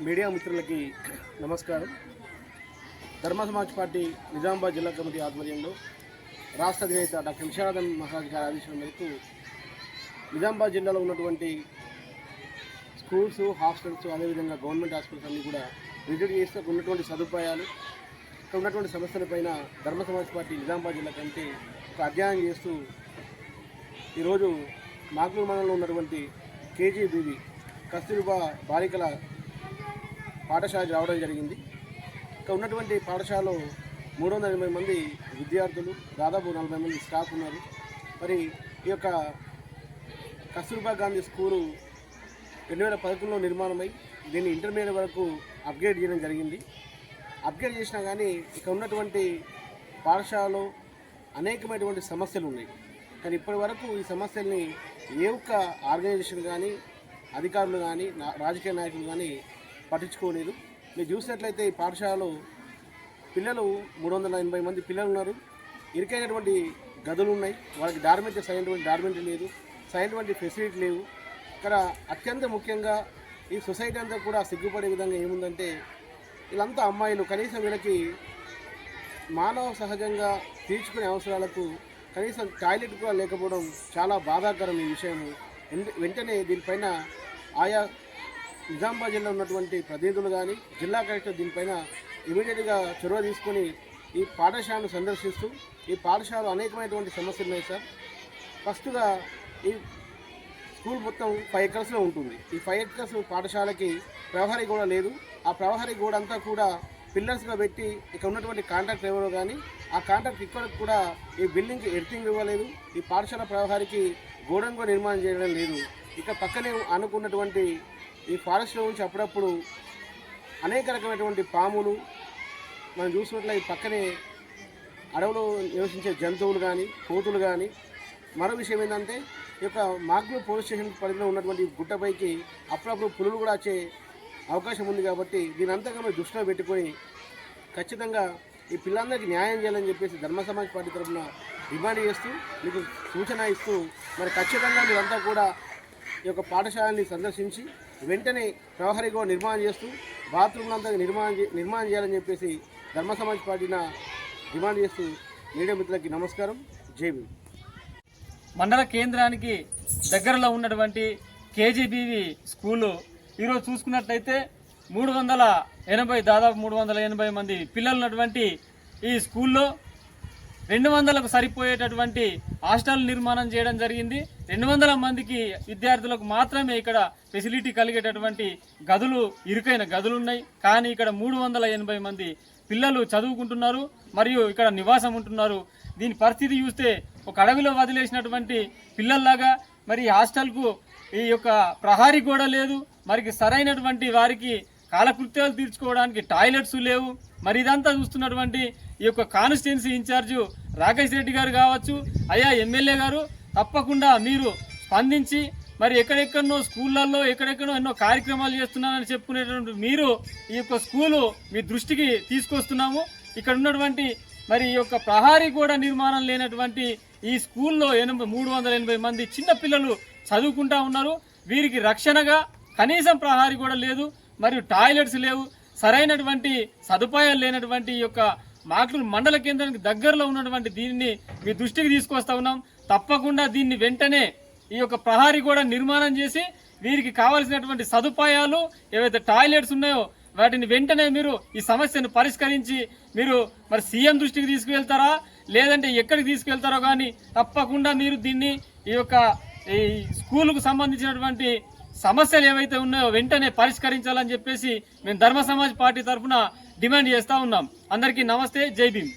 Media మిత్రులకి నమస్కారం. ధర్మ సమాజ్ పార్టీ నిజామాబాద్ జిల్లా కమిటీ ఆధ్వర్యంలో రాష్ట్ర అధినేత డాక్టర్ విశారదన్ మహారాజ్ గారి ఆదేశం మేరకు నిజామాబాద్ జిల్లాలో ఉన్నటువంటి స్కూల్స్, హాస్టల్స్, అదేవిధంగా గవర్నమెంట్ హాస్పిటల్స్ అన్నీ కూడా విజిట్ చేస్తూ ఉన్నటువంటి సదుపాయాలు, ఇక్కడ ఉన్నటువంటి సమస్యలపైన ధర్మ సమాజ్ పార్టీ నిజామాబాద్ జిల్లా కమిటీ ఒక అధ్యయనం చేస్తూ ఈరోజు మాగ్లూరు మండలంలో ఉన్నటువంటి కేజీబీవి కస్తూర్బా బాలికల పాఠశాలకు రావడం జరిగింది. ఇక్కడ ఉన్నటువంటి పాఠశాలలో 380 మంది విద్యార్థులు, దాదాపు 40 మంది స్టాఫ్ ఉన్నారు. మరి ఈ యొక్క కస్తూర్బా గాంధీ స్కూలు 2011లో నిర్మాణమై దీన్ని ఇంటర్మీడియట్ వరకు అప్గ్రేడ్ చేయడం జరిగింది. అప్గ్రేడ్ చేసినా కానీ ఇక్కడ ఉన్నటువంటి పాఠశాలలో అనేకమైనటువంటి సమస్యలు ఉన్నాయి. కానీ ఇప్పటి వరకు ఈ సమస్యల్ని ఏ ఒక్క ఆర్గనైజేషన్ కానీ, అధికారులు కానీ, రాజకీయ నాయకులు కానీ పట్టించుకోలేదు. మీరు చూసినట్లయితే ఈ పాఠశాలలో పిల్లలు 380 మంది పిల్లలు ఉన్నారు. ఇరుకైనటువంటి గదులు ఉన్నాయి. వాళ్ళకి డార్మెంటరీ సరైనటువంటి డార్మెంటరీ లేదు, సరైనటువంటి ఫెసిలిటీ లేవు. ఇక్కడ అత్యంత ముఖ్యంగా ఈ సొసైటీ అంతా కూడా సిగ్గుపడే విధంగా ఏముందంటే, వీళ్ళంతా అమ్మాయిలు. కనీసం వీళ్ళకి మానవ సహజంగా తీర్చుకునే అవసరాలకు కనీసం టాయిలెట్ కూడా లేకపోవడం చాలా బాధాకరం. ఈ విషయం వెంటనే దీనిపైన ఆయా నిజామాబాద్ జిల్లా ఉన్నటువంటి ప్రతినిధులు కానీ, జిల్లా కలెక్టర్ దీనిపైన ఇమీడియట్గా చొరవ తీసుకొని ఈ పాఠశాలను సందర్శిస్తూ, ఈ పాఠశాలలో అనేకమైనటువంటి సమస్యలు ఉన్నాయి సార్. ఫస్ట్గా ఈ స్కూల్ మొత్తం 5 ఎకర్స్లో ఉంటుంది. ఈ 5 ఎకర్స్ పాఠశాలకి ప్రహరీ గోడ లేదు. ఆ ప్రహరీ గోడ అంతా కూడా పిల్లర్స్గా పెట్టి ఇక్కడ ఉన్నటువంటి కాంట్రాక్ట్ ఎవరో కానీ ఆ కాంట్రాక్ట్ ఇక్కడ కూడా ఈ బిల్డింగ్కి ఎర్తింగ్ ఇవ్వలేదు. ఈ పాఠశాల ప్రహరీకి గోడను కూడా నిర్మాణం చేయడం లేదు. ఇక పక్కనే అనుకున్నటువంటి ఈ ఫారెస్ట్లో నుంచి అప్పుడప్పుడు అనేక రకమైనటువంటి పాములు మనం చూసినట్లే ఈ పక్కనే అడవులో నివసించే జంతువులు కానీ, కోతులు కానీ. మరో విషయం ఏంటంటే, ఈ యొక్క మాగ్లూరు పోలీస్ స్టేషన్ పరిధిలో ఉన్నటువంటి గుట్టపైకి అప్పుడప్పుడు పులులు కూడా వచ్చే అవకాశం ఉంది. కాబట్టి దీని అంతగా మీరు దృష్టిలో పెట్టుకొని ఖచ్చితంగా ఈ పిల్లలందరికీ న్యాయం చేయాలని చెప్పేసి ధర్మ సమాజ్ పార్టీ తరఫున డిమాండ్ చేస్తూ, మీకు సూచన ఇస్తూ, మరి ఖచ్చితంగా మీరంతా కూడా ఈ యొక్క పాఠశాలని సందర్శించి వెంటనే ప్రహరీ గోడ నిర్మాణం చేస్తూ బాత్రూమ్లంతా నిర్మాణం చేయాలని చెప్పేసి ధర్మ సమాజ్ పార్టీన డిమాండ్ చేస్తూ మీడియా మిత్రులకి నమస్కారం. జై భీమ్. మండల కేంద్రానికి దగ్గరలో ఉన్నటువంటి కేజీబీవి స్కూలు ఈరోజు చూసుకున్నట్లయితే దాదాపు 380 మంది పిల్లలు ఉన్నటువంటి ఈ స్కూల్లో 200కు సరిపోయేటటువంటి హాస్టల్ నిర్మాణం చేయడం జరిగింది. 200 మందికి విద్యార్థులకు మాత్రమే ఇక్కడ ఫెసిలిటీ కలిగేటటువంటి గదులు, ఇరుకైన గదులు ఉన్నాయి. కానీ ఇక్కడ 380 మంది పిల్లలు చదువుకుంటున్నారు మరియు ఇక్కడ నివాసం ఉంటున్నారు. దీని పరిస్థితి చూస్తే ఒక అడవిలో వదిలేసినటువంటి పిల్లల్లాగా. మరి హాస్టల్కు ఈ యొక్క ప్రహారీ గోడ లేదు, మరి సరైనటువంటి వారికి కాలకృత్యాలు తీర్చుకోవడానికి టాయిలెట్స్ లేవు. మరి ఇదంతా చూస్తున్నటువంటి ఈ యొక్క కాన్స్టిట్యున్సీ ఇన్ఛార్జు రాకేష్ రెడ్డి గారు కావచ్చు, అయ్యా ఎమ్మెల్యే గారు, తప్పకుండా మీరు స్పందించి మరి ఎక్కడెక్కడనో స్కూళ్ళల్లో ఎక్కడెక్కడో ఎన్నో కార్యక్రమాలు చేస్తున్నారని చెప్పుకునేటువంటి మీరు ఈ యొక్క స్కూలు మీ దృష్టికి తీసుకొస్తున్నాము. ఇక్కడ ఉన్నటువంటి మరి ఈ యొక్క ప్రహారీ కూడా నిర్మాణం లేనటువంటి ఈ స్కూల్లో 380 మంది చిన్న పిల్లలు చదువుకుంటా ఉన్నారు. వీరికి రక్షణగా కనీసం ప్రహారీ కూడా లేదు, మరియు టాయిలెట్స్ లేవు, సరైనటువంటి సదుపాయాలు లేనటువంటి ఈ యొక్క మాగ్లూరు మండల కేంద్రానికి దగ్గరలో ఉన్నటువంటి దీనిని మీ దృష్టికి తీసుకొస్తా ఉన్నాం. తప్పకుండా దీన్ని వెంటనే ఈ యొక్క ప్రహారీ కూడా నిర్మాణం చేసి వీరికి కావాల్సినటువంటి సదుపాయాలు ఏవైతే టాయిలెట్స్ ఉన్నాయో వాటిని వెంటనే మీరు ఈ సమస్యను పరిష్కరించి మీరు మరి సీఎం దృష్టికి తీసుకువెళ్తారా, లేదంటే ఎక్కడికి తీసుకెళ్తారో కానీ తప్పకుండా మీరు దీన్ని ఈ యొక్క ఈ స్కూలుకు సంబంధించినటువంటి సమస్యలు ఏవైతే ఉన్నాయో వెంటనే పరిష్కరించాలని చెప్పేసి మేము ధర్మ సమాజ్ పార్టీ తరఫున డిమాండ్ చేస్తూ ఉన్నాం. అందరికీ నమస్తే. జై భీమ్.